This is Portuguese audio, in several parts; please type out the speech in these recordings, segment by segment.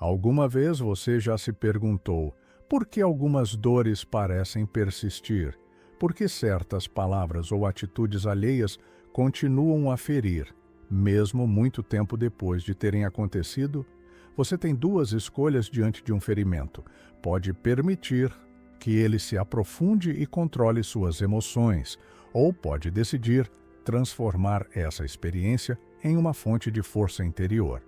Alguma vez você já se perguntou por que algumas dores parecem persistir? Por que certas palavras ou atitudes alheias continuam a ferir, mesmo muito tempo depois de terem acontecido? Você tem duas escolhas diante de um ferimento. Pode permitir que ele se aprofunde e controle suas emoções, ou pode decidir transformar essa experiência em uma fonte de força interior.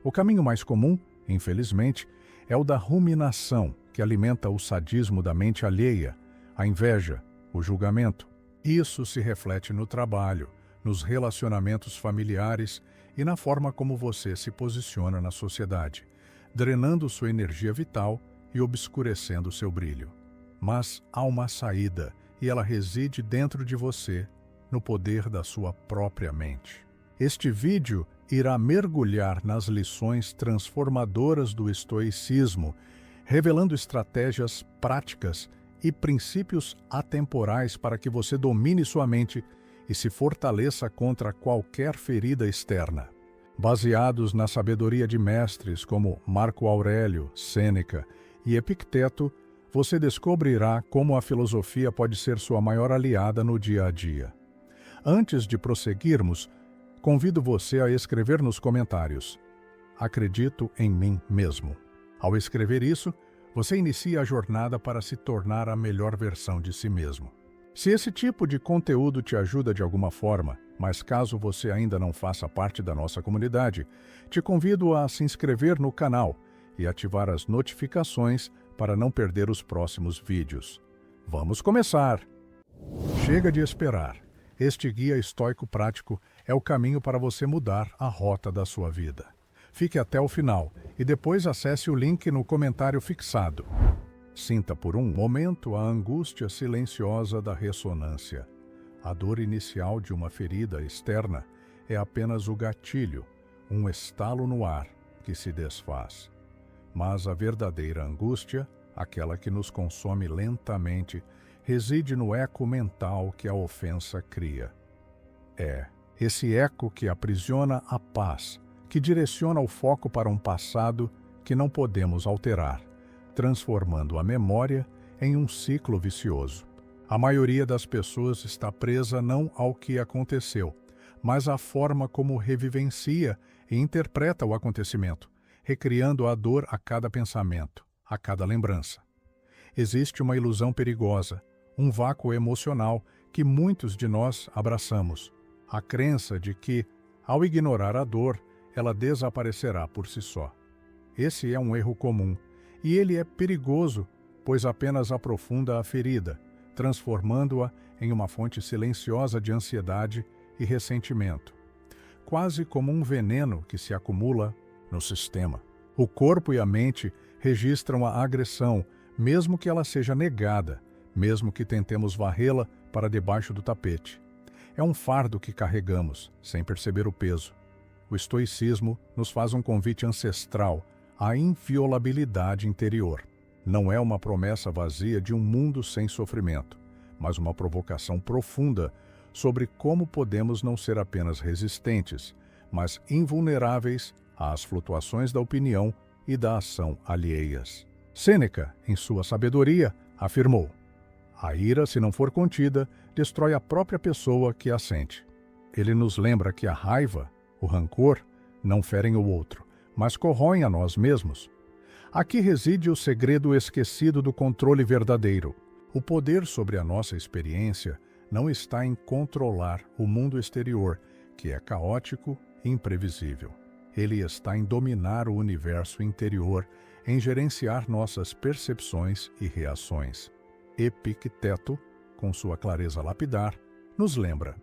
O caminho mais comum, infelizmente, é o da ruminação, que alimenta o sadismo da mente alheia, a inveja, o julgamento. Isso se reflete no trabalho, nos relacionamentos familiares e na forma como você se posiciona na sociedade, drenando sua energia vital e obscurecendo seu brilho. Mas há uma saída, e ela reside dentro de você, no poder da sua própria mente. Este vídeo irá mergulhar nas lições transformadoras do estoicismo, revelando estratégias práticas e princípios atemporais para que você domine sua mente e se fortaleça contra qualquer ferida externa. Baseados na sabedoria de mestres como Marco Aurélio, Sêneca e Epicteto, você descobrirá como a filosofia pode ser sua maior aliada no dia a dia. Antes de prosseguirmos, convido você a escrever nos comentários: "Acredito em mim mesmo". Ao escrever isso, você inicia a jornada para se tornar a melhor versão de si mesmo. Se esse tipo de conteúdo te ajuda de alguma forma, mas caso você ainda não faça parte da nossa comunidade, te convido a se inscrever no canal e ativar as notificações para não perder os próximos vídeos. Vamos começar! Chega de esperar. Este guia estoico prático é o caminho para você mudar a rota da sua vida. Fique até o final e depois acesse o link no comentário fixado. Sinta por um momento a angústia silenciosa da ressonância. A dor inicial de uma ferida externa é apenas o gatilho, um estalo no ar que se desfaz. Mas a verdadeira angústia, aquela que nos consome lentamente, reside no eco mental que a ofensa cria. É esse eco que aprisiona a paz, que direciona o foco para um passado que não podemos alterar, transformando a memória em um ciclo vicioso. A maioria das pessoas está presa não ao que aconteceu, mas à forma como revivencia e interpreta o acontecimento, recriando a dor a cada pensamento, a cada lembrança. Existe uma ilusão perigosa, um vácuo emocional que muitos de nós abraçamos, a crença de que, ao ignorar a dor, ela desaparecerá por si só. Esse é um erro comum, e ele é perigoso, pois apenas aprofunda a ferida, transformando-a em uma fonte silenciosa de ansiedade e ressentimento, quase como um veneno que se acumula no sistema. O corpo e a mente registram a agressão, mesmo que ela seja negada, mesmo que tentemos varrê-la para debaixo do tapete. É um fardo que carregamos, sem perceber o peso. O estoicismo nos faz um convite ancestral à inviolabilidade interior. Não é uma promessa vazia de um mundo sem sofrimento, mas uma provocação profunda sobre como podemos não ser apenas resistentes, mas invulneráveis às flutuações da opinião e da ação alheias. Sêneca, em sua sabedoria, afirmou: "A ira, se não for contida, destrói a própria pessoa que a sente." Ele nos lembra que a raiva, o rancor, não ferem o outro, mas corroem a nós mesmos. Aqui reside o segredo esquecido do controle verdadeiro. O poder sobre a nossa experiência não está em controlar o mundo exterior, que é caótico e imprevisível. Ele está em dominar o universo interior, em gerenciar nossas percepções e reações. Epicteto, com sua clareza lapidar, nos lembra: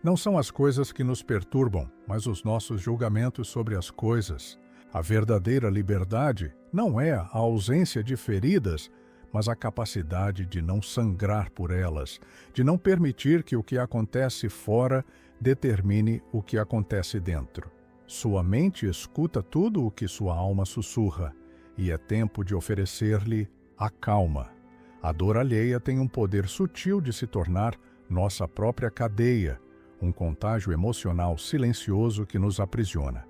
não são as coisas que nos perturbam, mas os nossos julgamentos sobre as coisas. A verdadeira liberdade não é a ausência de feridas, mas a capacidade de não sangrar por elas, de não permitir que o que acontece fora determine o que acontece dentro. Sua mente escuta tudo o que sua alma sussurra, e é tempo de oferecer-lhe a calma. A dor alheia tem um poder sutil de se tornar nossa própria cadeia, um contágio emocional silencioso que nos aprisiona.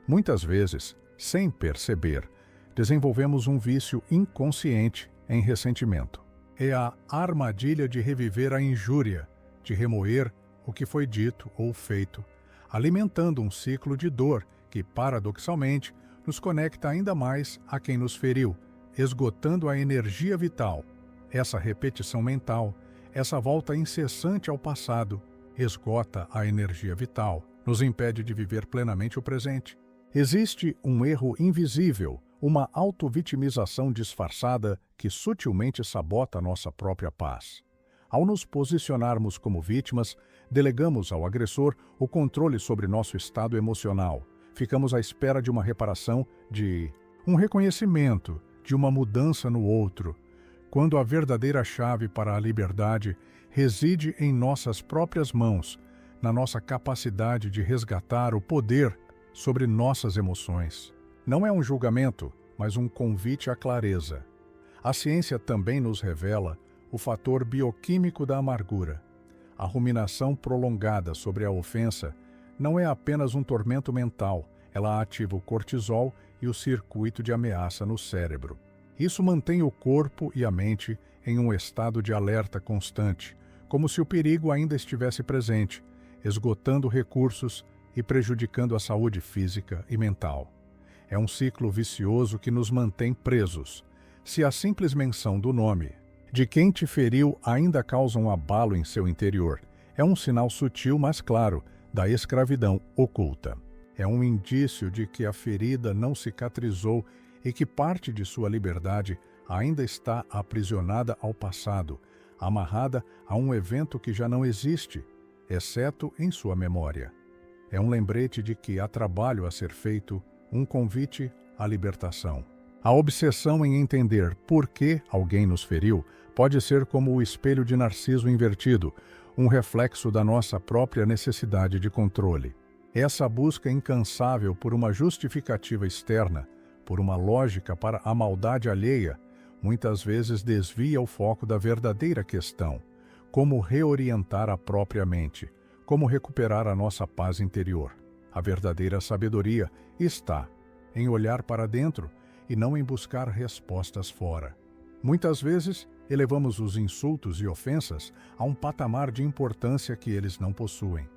Muitas vezes, sem perceber, desenvolvemos um vício inconsciente em ressentimento. É a armadilha de reviver a injúria, de remoer o que foi dito ou feito, alimentando um ciclo de dor que, paradoxalmente, nos conecta ainda mais a quem nos feriu, esgotando a energia vital. Essa repetição mental, essa volta incessante ao passado, esgota a energia vital, nos impede de viver plenamente o presente. Existe um erro invisível, uma autovitimização disfarçada que sutilmente sabota nossa própria paz. Ao nos posicionarmos como vítimas, delegamos ao agressor o controle sobre nosso estado emocional. Ficamos à espera de uma reparação, de um reconhecimento, de uma mudança no outro, quando a verdadeira chave para a liberdade reside em nossas próprias mãos, na nossa capacidade de resgatar o poder sobre nossas emoções. Não é um julgamento, mas um convite à clareza. A ciência também nos revela o fator bioquímico da amargura. A ruminação prolongada sobre a ofensa não é apenas um tormento mental, ela ativa o cortisol e o circuito de ameaça no cérebro. Isso mantém o corpo e a mente em um estado de alerta constante, como se o perigo ainda estivesse presente, esgotando recursos e prejudicando a saúde física e mental. É um ciclo vicioso que nos mantém presos. Se a simples menção do nome de quem te feriu ainda causa um abalo em seu interior, é um sinal sutil, mas claro, da escravidão oculta. É um indício de que a ferida não cicatrizou e que parte de sua liberdade ainda está aprisionada ao passado, amarrada a um evento que já não existe, exceto em sua memória. É um lembrete de que há trabalho a ser feito, um convite à libertação. A obsessão em entender por que alguém nos feriu pode ser como o espelho de Narciso invertido, um reflexo da nossa própria necessidade de controle. Essa busca incansável por uma justificativa externa, por uma lógica para a maldade alheia, muitas vezes desvia o foco da verdadeira questão: como reorientar a própria mente, como recuperar a nossa paz interior. A verdadeira sabedoria está em olhar para dentro e não em buscar respostas fora. Muitas vezes, elevamos os insultos e ofensas a um patamar de importância que eles não possuem.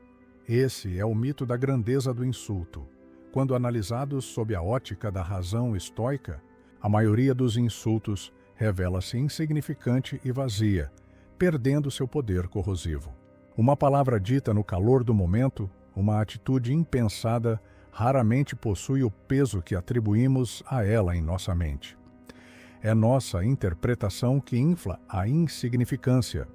Esse é o mito da grandeza do insulto. Quando analisados sob a ótica da razão estoica, a maioria dos insultos revela-se insignificante e vazia, perdendo seu poder corrosivo. Uma palavra dita no calor do momento, uma atitude impensada, raramente possui o peso que atribuímos a ela em nossa mente. É nossa interpretação que infla a insignificância.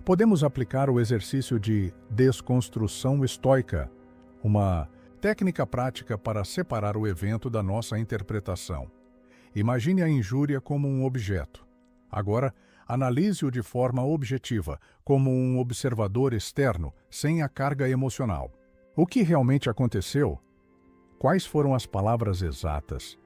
Podemos aplicar o exercício de desconstrução estoica, uma técnica prática para separar o evento da nossa interpretação. Imagine a injúria como um objeto. Agora, analise-o de forma objetiva, como um observador externo, sem a carga emocional. O que realmente aconteceu? Quais foram as palavras exatas?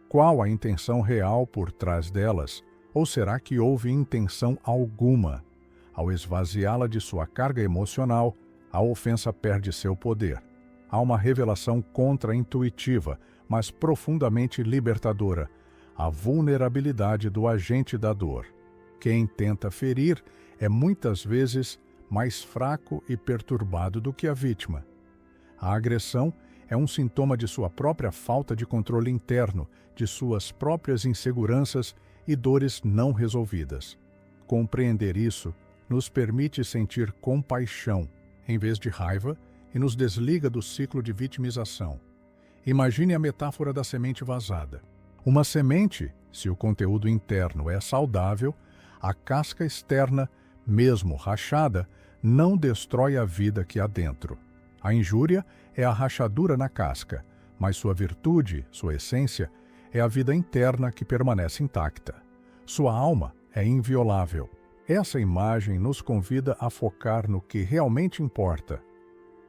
Qual a intenção real por trás delas? Ou será que houve intenção alguma? Ao esvaziá-la de sua carga emocional, a ofensa perde seu poder. Há uma revelação contra-intuitiva, mas profundamente libertadora: a vulnerabilidade do agente da dor. Quem tenta ferir é muitas vezes mais fraco e perturbado do que a vítima. A agressão é um sintoma de sua própria falta de controle interno, de suas próprias inseguranças e dores não resolvidas. Compreender isso nos permite sentir compaixão, em vez de raiva, e nos desliga do ciclo de vitimização. Imagine a metáfora da semente vazada. Uma semente, se o conteúdo interno é saudável, a casca externa, mesmo rachada, não destrói a vida que há dentro. A injúria é a rachadura na casca, mas sua virtude, sua essência, é a vida interna que permanece intacta. Sua alma é inviolável. Essa imagem nos convida a focar no que realmente importa: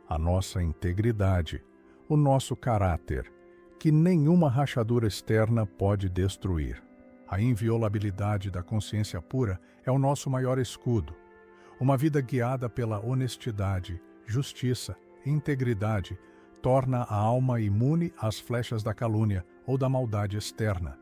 a nossa integridade, o nosso caráter, que nenhuma rachadura externa pode destruir. A inviolabilidade da consciência pura é o nosso maior escudo. Uma vida guiada pela honestidade, justiça e integridade torna a alma imune às flechas da calúnia ou da maldade externa.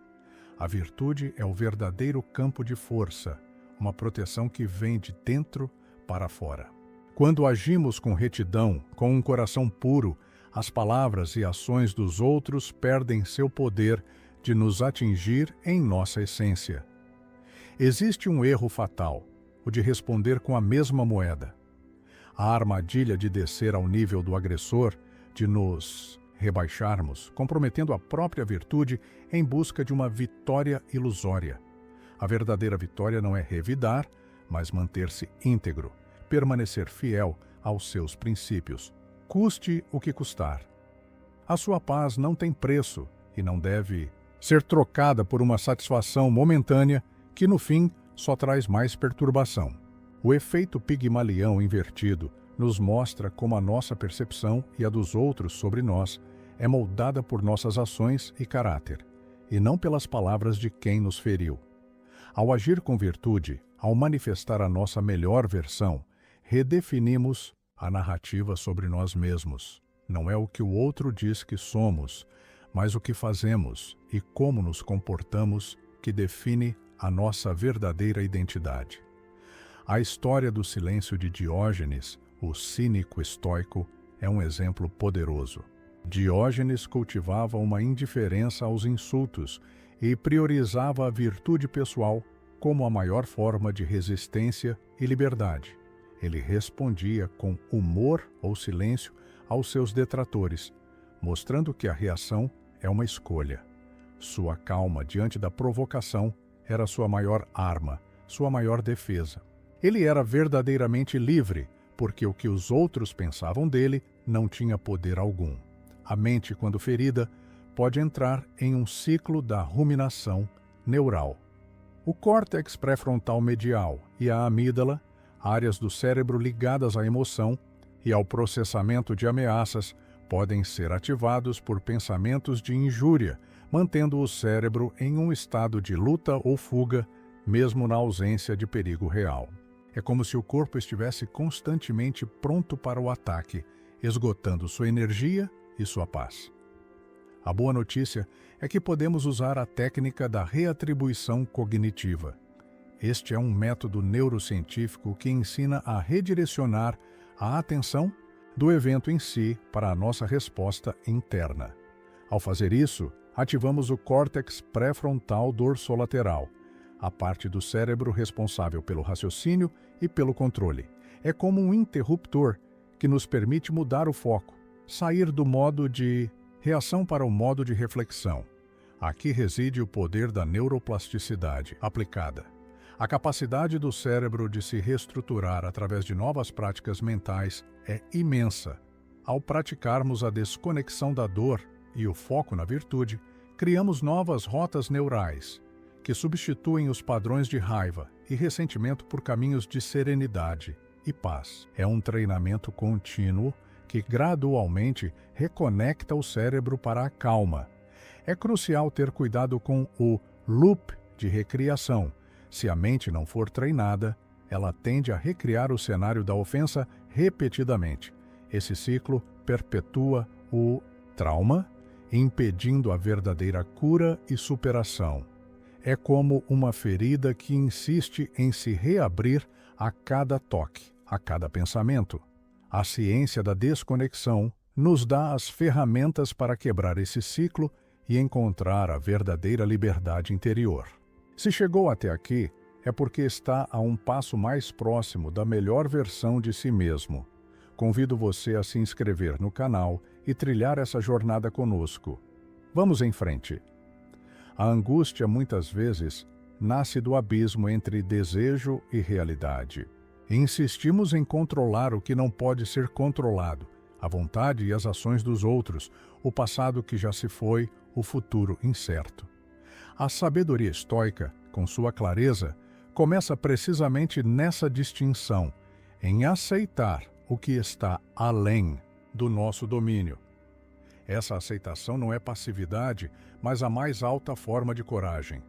A virtude é o verdadeiro campo de força, uma proteção que vem de dentro para fora. Quando agimos com retidão, com um coração puro, as palavras e ações dos outros perdem seu poder de nos atingir em nossa essência. Existe um erro fatal, o de responder com a mesma moeda. A armadilha de descer ao nível do agressor, de nos rebaixarmos, comprometendo a própria virtude em busca de uma vitória ilusória. A verdadeira vitória não é revidar, mas manter-se íntegro, permanecer fiel aos seus princípios, custe o que custar. A sua paz não tem preço e não deve ser trocada por uma satisfação momentânea que, no fim, só traz mais perturbação. O efeito Pigmalião invertido nos mostra como a nossa percepção e a dos outros sobre nós é moldada por nossas ações e caráter, e não pelas palavras de quem nos feriu. Ao agir com virtude, ao manifestar a nossa melhor versão, redefinimos a narrativa sobre nós mesmos. Não é o que o outro diz que somos, mas o que fazemos e como nos comportamos que define a nossa verdadeira identidade. A história do silêncio de Diógenes, o cínico estoico, é um exemplo poderoso. Diógenes cultivava uma indiferença aos insultos e priorizava a virtude pessoal como a maior forma de resistência e liberdade. Ele respondia com humor ou silêncio aos seus detratores, mostrando que a reação é uma escolha. Sua calma diante da provocação era sua maior arma, sua maior defesa. Ele era verdadeiramente livre, porque o que os outros pensavam dele não tinha poder algum. A mente, quando ferida, pode entrar em um ciclo da ruminação neural. O córtex pré-frontal medial e a amígdala, áreas do cérebro ligadas à emoção e ao processamento de ameaças, podem ser ativados por pensamentos de injúria, mantendo o cérebro em um estado de luta ou fuga, mesmo na ausência de perigo real. É como se o corpo estivesse constantemente pronto para o ataque, esgotando sua energia e sua paz. A boa notícia é que podemos usar a técnica da reatribuição cognitiva. Este é um método neurocientífico que ensina a redirecionar a atenção do evento em si para a nossa resposta interna. Ao fazer isso, ativamos o córtex pré-frontal dorsolateral, a parte do cérebro responsável pelo raciocínio e pelo controle. É como um interruptor que nos permite mudar o foco, sair do modo de reação para o modo de reflexão. Aqui reside o poder da neuroplasticidade aplicada. A capacidade do cérebro de se reestruturar através de novas práticas mentais é imensa. Ao praticarmos a desconexão da dor e o foco na virtude, criamos novas rotas neurais, que substituem os padrões de raiva e ressentimento por caminhos de serenidade e paz. É um treinamento contínuo que gradualmente reconecta o cérebro para a calma. É crucial ter cuidado com o loop de recriação. Se a mente não for treinada, ela tende a recriar o cenário da ofensa repetidamente. Esse ciclo perpetua o trauma, impedindo a verdadeira cura e superação. É como uma ferida que insiste em se reabrir a cada toque, a cada pensamento. A ciência da desconexão nos dá as ferramentas para quebrar esse ciclo e encontrar a verdadeira liberdade interior. Se chegou até aqui, é porque está a um passo mais próximo da melhor versão de si mesmo. Convido você a se inscrever no canal e trilhar essa jornada conosco. Vamos em frente. A angústia, muitas vezes, nasce do abismo entre desejo e realidade. Insistimos em controlar o que não pode ser controlado, a vontade e as ações dos outros, o passado que já se foi, o futuro incerto. A sabedoria estoica, com sua clareza, começa precisamente nessa distinção, em aceitar o que está além do nosso domínio. Essa aceitação não é passividade, mas a mais alta forma de coragem.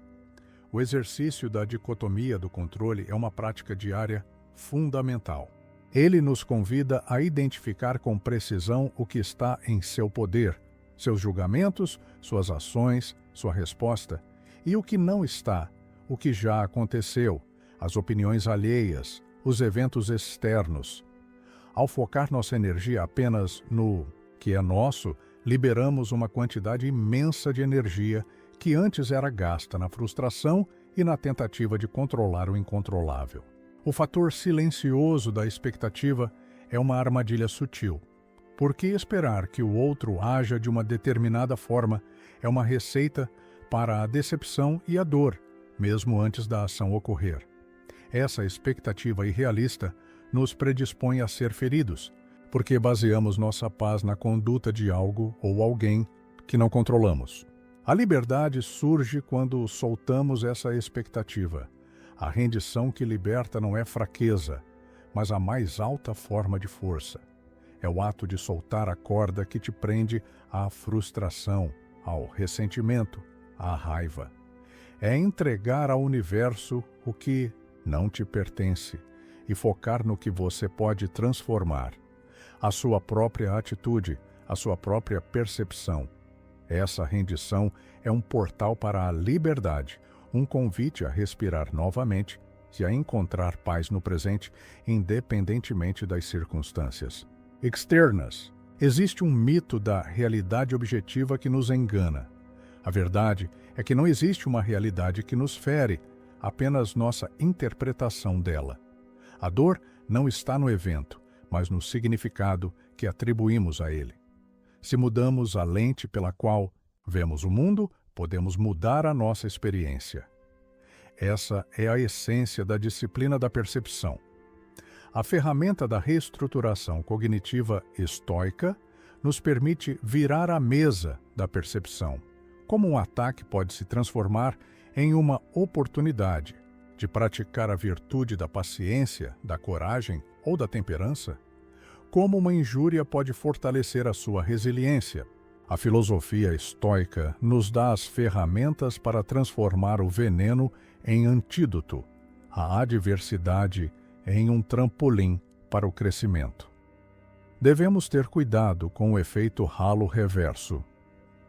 O exercício da dicotomia do controle é uma prática diária fundamental. Ele nos convida a identificar com precisão o que está em seu poder, seus julgamentos, suas ações, sua resposta, e o que não está, o que já aconteceu, as opiniões alheias, os eventos externos. Ao focar nossa energia apenas no que é nosso, liberamos uma quantidade imensa de energia que antes era gasta na frustração e na tentativa de controlar o incontrolável. O fator silencioso da expectativa é uma armadilha sutil. Porque esperar que o outro haja de uma determinada forma é uma receita para a decepção e a dor, mesmo antes da ação ocorrer. Essa expectativa irrealista nos predispõe a ser feridos, porque baseamos nossa paz na conduta de algo ou alguém que não controlamos. A liberdade surge quando soltamos essa expectativa. A rendição que liberta não é fraqueza, mas a mais alta forma de força. É o ato de soltar a corda que te prende à frustração, ao ressentimento, à raiva. É entregar ao universo o que não te pertence e focar no que você pode transformar. A sua própria atitude, a sua própria percepção. Essa rendição é um portal para a liberdade, um convite a respirar novamente e a encontrar paz no presente, independentemente das circunstâncias externas. Existe um mito da realidade objetiva que nos engana. A verdade é que não existe uma realidade que nos fere, apenas nossa interpretação dela. A dor não está no evento, mas no significado que atribuímos a ele. Se mudamos a lente pela qual vemos o mundo, podemos mudar a nossa experiência. Essa é a essência da disciplina da percepção. A ferramenta da reestruturação cognitiva estoica nos permite virar a mesa da percepção. Como um ataque pode se transformar em uma oportunidade de praticar a virtude da paciência, da coragem ou da temperança? Como uma injúria pode fortalecer a sua resiliência? A filosofia estoica nos dá as ferramentas para transformar o veneno em antídoto, a adversidade em um trampolim para o crescimento. Devemos ter cuidado com o efeito halo reverso.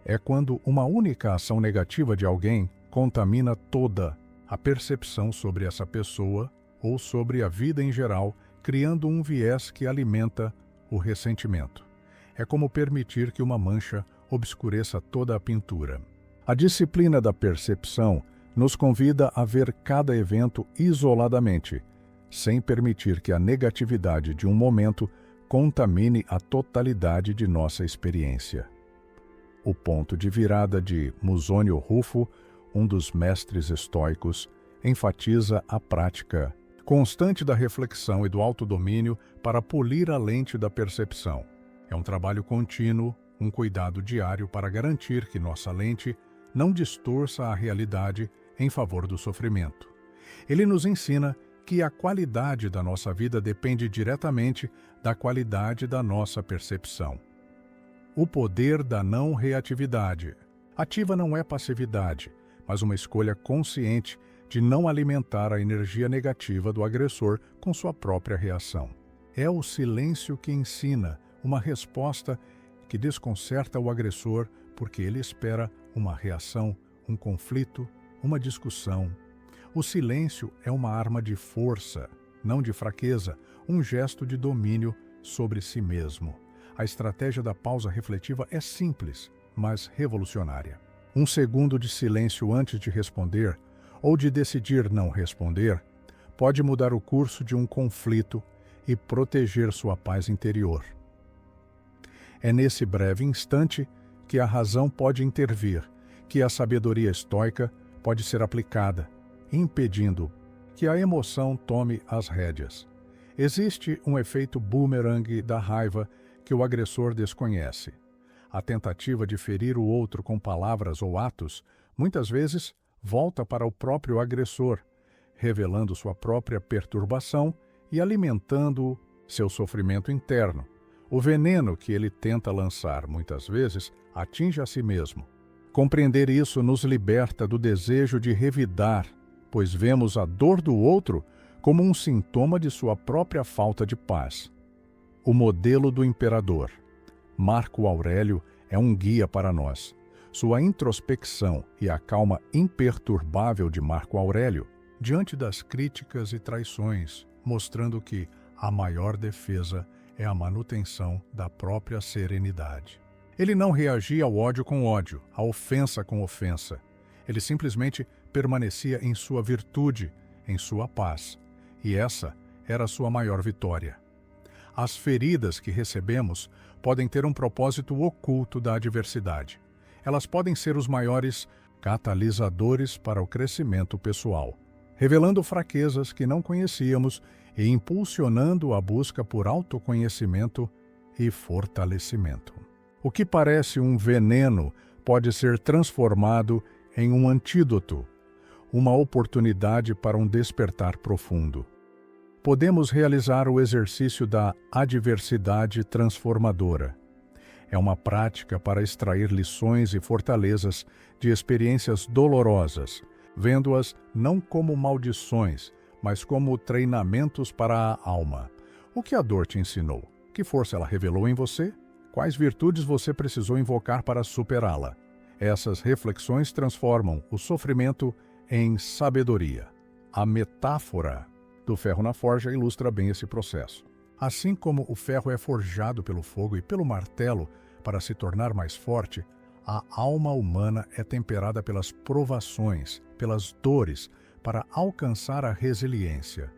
É quando uma única ação negativa de alguém contamina toda a percepção sobre essa pessoa ou sobre a vida em geral, criando um viés que alimenta o ressentimento. É como permitir que uma mancha obscureça toda a pintura. A disciplina da percepção nos convida a ver cada evento isoladamente, sem permitir que a negatividade de um momento contamine a totalidade de nossa experiência. O ponto de virada de Musonio Rufo, um dos mestres estoicos, enfatiza a prática constante da reflexão e do autodomínio para polir a lente da percepção. É um trabalho contínuo, um cuidado diário para garantir que nossa lente não distorça a realidade em favor do sofrimento. Ele nos ensina que a qualidade da nossa vida depende diretamente da qualidade da nossa percepção. O poder da não reatividade. Ativa não é passividade, mas uma escolha consciente de não alimentar a energia negativa do agressor com sua própria reação. É o silêncio que ensina, uma resposta que desconcerta o agressor porque ele espera uma reação, um conflito, uma discussão. O silêncio é uma arma de força, não de fraqueza, um gesto de domínio sobre si mesmo. A estratégia da pausa refletiva é simples, mas revolucionária. Um segundo de silêncio antes de responder, ou de decidir não responder, pode mudar o curso de um conflito e proteger sua paz interior. É nesse breve instante que a razão pode intervir, que a sabedoria estoica pode ser aplicada, impedindo que a emoção tome as rédeas. Existe um efeito boomerang da raiva que o agressor desconhece. A tentativa de ferir o outro com palavras ou atos, muitas vezes, volta para o próprio agressor, revelando sua própria perturbação e alimentando seu sofrimento interno. O veneno que ele tenta lançar, muitas vezes, atinge a si mesmo. Compreender isso nos liberta do desejo de revidar, pois vemos a dor do outro como um sintoma de sua própria falta de paz. O modelo do imperador. Marco Aurélio é um guia para nós. Sua introspecção e a calma imperturbável de Marco Aurélio, diante das críticas e traições, mostrando que a maior defesa é a manutenção da própria serenidade. Ele não reagia ao ódio com ódio, à ofensa com ofensa. Ele simplesmente permanecia em sua virtude, em sua paz. E essa era a sua maior vitória. As feridas que recebemos podem ter um propósito oculto da adversidade. Elas podem ser os maiores catalisadores para o crescimento pessoal, revelando fraquezas que não conhecíamos e impulsionando a busca por autoconhecimento e fortalecimento. O que parece um veneno pode ser transformado em um antídoto, uma oportunidade para um despertar profundo. Podemos realizar o exercício da adversidade transformadora. É uma prática para extrair lições e fortalezas de experiências dolorosas, vendo-as não como maldições, mas como treinamentos para a alma. O que a dor te ensinou? Que força ela revelou em você? Quais virtudes você precisou invocar para superá-la? Essas reflexões transformam o sofrimento em sabedoria. A metáfora do ferro na forja ilustra bem esse processo. Assim como o ferro é forjado pelo fogo e pelo martelo para se tornar mais forte, a alma humana é temperada pelas provações, pelas dores, para alcançar a resiliência.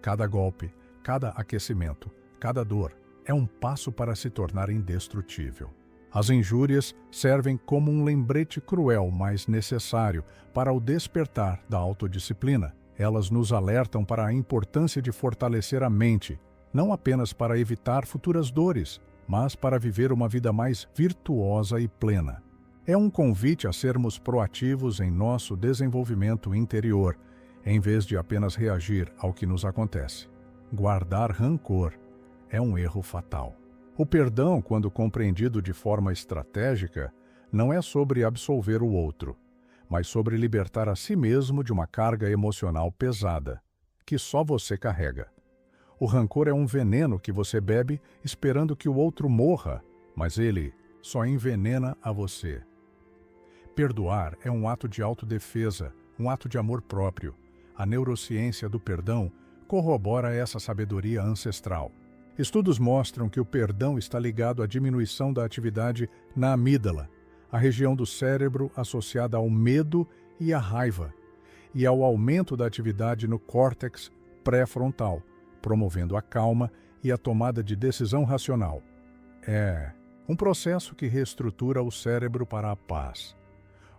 Cada golpe, cada aquecimento, cada dor é um passo para se tornar indestrutível. As injúrias servem como um lembrete cruel, mas necessário para o despertar da autodisciplina. Elas nos alertam para a importância de fortalecer a mente, não apenas para evitar futuras dores, mas para viver uma vida mais virtuosa e plena. É um convite a sermos proativos em nosso desenvolvimento interior, em vez de apenas reagir ao que nos acontece. Guardar rancor é um erro fatal. O perdão, quando compreendido de forma estratégica, não é sobre absolver o outro, mas sobre libertar a si mesmo de uma carga emocional pesada, que só você carrega. O rancor é um veneno que você bebe esperando que o outro morra, mas ele só envenena a você. Perdoar é um ato de autodefesa, um ato de amor próprio. A neurociência do perdão corrobora essa sabedoria ancestral. Estudos mostram que o perdão está ligado à diminuição da atividade na amígdala, a região do cérebro associada ao medo e à raiva, e ao aumento da atividade no córtex pré-frontal, promovendo a calma e a tomada de decisão racional. É um processo que reestrutura o cérebro para a paz.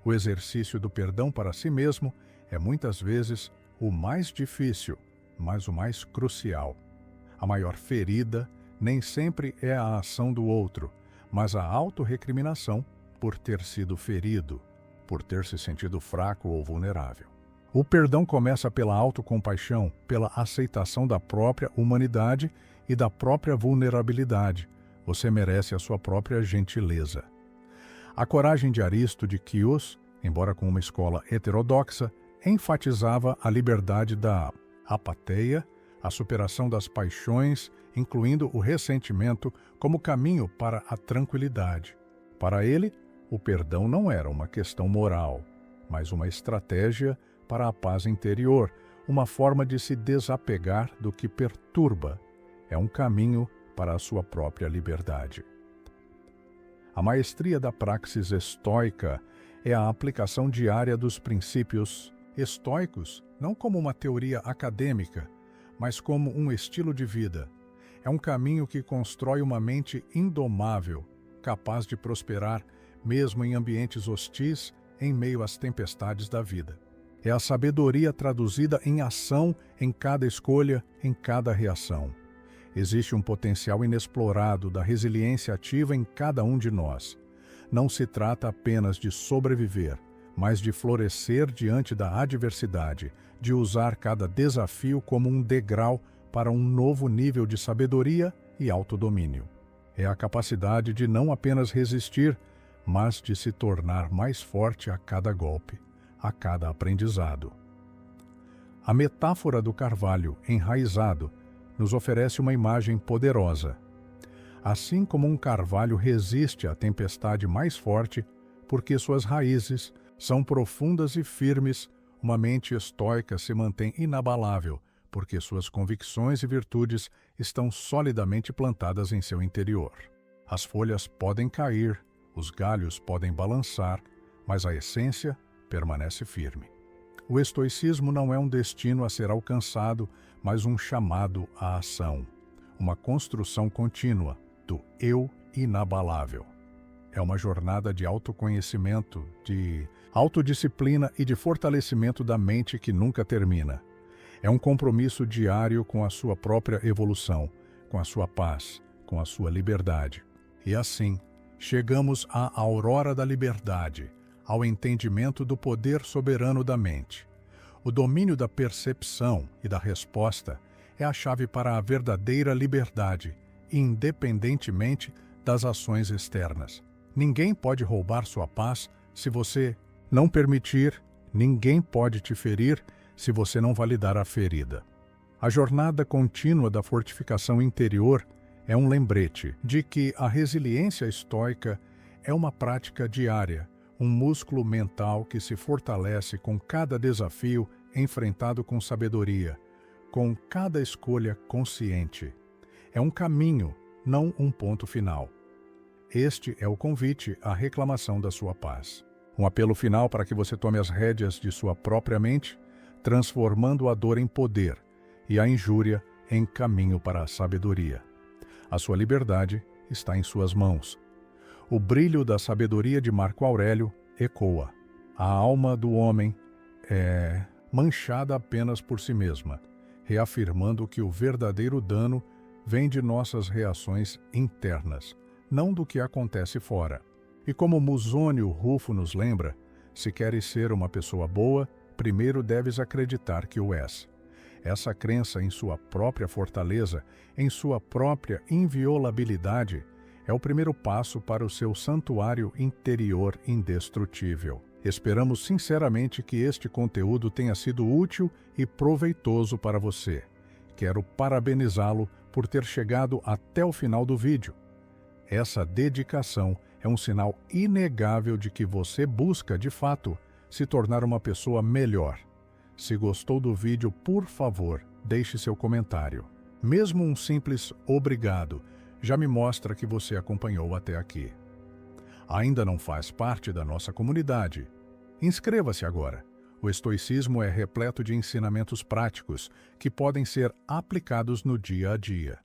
O exercício do perdão para si mesmo é muitas vezes o mais difícil, mas o mais crucial. A maior ferida nem sempre é a ação do outro, mas a autorrecriminação por ter sido ferido, por ter se sentido fraco ou vulnerável. O perdão começa pela autocompaixão, pela aceitação da própria humanidade e da própria vulnerabilidade. Você merece a sua própria gentileza. A coragem de Aristo de Quios, embora com uma escola heterodoxa, enfatizava a liberdade da apatia, a superação das paixões, incluindo o ressentimento, como caminho para a tranquilidade. Para ele, o perdão não era uma questão moral, mas uma estratégia para a paz interior, uma forma de se desapegar do que perturba. É um caminho para a sua própria liberdade. A maestria da praxis estoica é a aplicação diária dos princípios estoicos, não como uma teoria acadêmica, mas como um estilo de vida. É um caminho que constrói uma mente indomável, capaz de prosperar mesmo em ambientes hostis, em meio às tempestades da vida. É a sabedoria traduzida em ação em cada escolha, em cada reação. Existe um potencial inexplorado da resiliência ativa em cada um de nós. Não se trata apenas de sobreviver, mas de florescer diante da adversidade, de usar cada desafio como um degrau para um novo nível de sabedoria e autodomínio. É a capacidade de não apenas resistir, mas de se tornar mais forte a cada golpe, a cada aprendizado. A metáfora do carvalho enraizado nos oferece uma imagem poderosa. Assim como um carvalho resiste à tempestade mais forte, porque suas raízes são profundas e firmes. Uma mente estoica se mantém inabalável, porque suas convicções e virtudes estão solidamente plantadas em seu interior. As folhas podem cair, os galhos podem balançar, mas a essência permanece firme. O estoicismo não é um destino a ser alcançado, mas um chamado à ação, uma construção contínua do eu inabalável. É uma jornada de autoconhecimento, de autodisciplina e de fortalecimento da mente que nunca termina. É um compromisso diário com a sua própria evolução, com a sua paz, com a sua liberdade. E assim, chegamos à aurora da liberdade, ao entendimento do poder soberano da mente. O domínio da percepção e da resposta é a chave para a verdadeira liberdade, independentemente das ações externas. Ninguém pode roubar sua paz se você não permitir, ninguém pode te ferir se você não validar a ferida. A jornada contínua da fortificação interior é um lembrete de que a resiliência estoica é uma prática diária, um músculo mental que se fortalece com cada desafio enfrentado com sabedoria, com cada escolha consciente. É um caminho, não um ponto final. Este é o convite à reclamação da sua paz. Um apelo final para que você tome as rédeas de sua própria mente, transformando a dor em poder e a injúria em caminho para a sabedoria. A sua liberdade está em suas mãos. O brilho da sabedoria de Marco Aurélio ecoa. A alma do homem é manchada apenas por si mesma, reafirmando que o verdadeiro dano vem de nossas reações internas, não do que acontece fora. E como Musônio Rufo nos lembra, se queres ser uma pessoa boa, primeiro deves acreditar que o és. Essa crença em sua própria fortaleza, em sua própria inviolabilidade, é o primeiro passo para o seu santuário interior indestrutível. Esperamos sinceramente que este conteúdo tenha sido útil e proveitoso para você. Quero parabenizá-lo por ter chegado até o final do vídeo. Essa dedicação é um sinal inegável de que você busca, de fato, se tornar uma pessoa melhor. Se gostou do vídeo, por favor, deixe seu comentário. Mesmo um simples obrigado já me mostra que você acompanhou até aqui. Ainda não faz parte da nossa comunidade? Inscreva-se agora. O estoicismo é repleto de ensinamentos práticos que podem ser aplicados no dia a dia.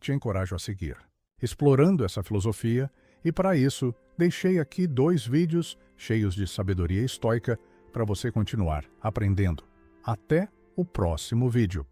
Te encorajo a seguir, explorando essa filosofia, e para isso, deixei aqui 2 vídeos cheios de sabedoria estoica para você continuar aprendendo. Até o próximo vídeo.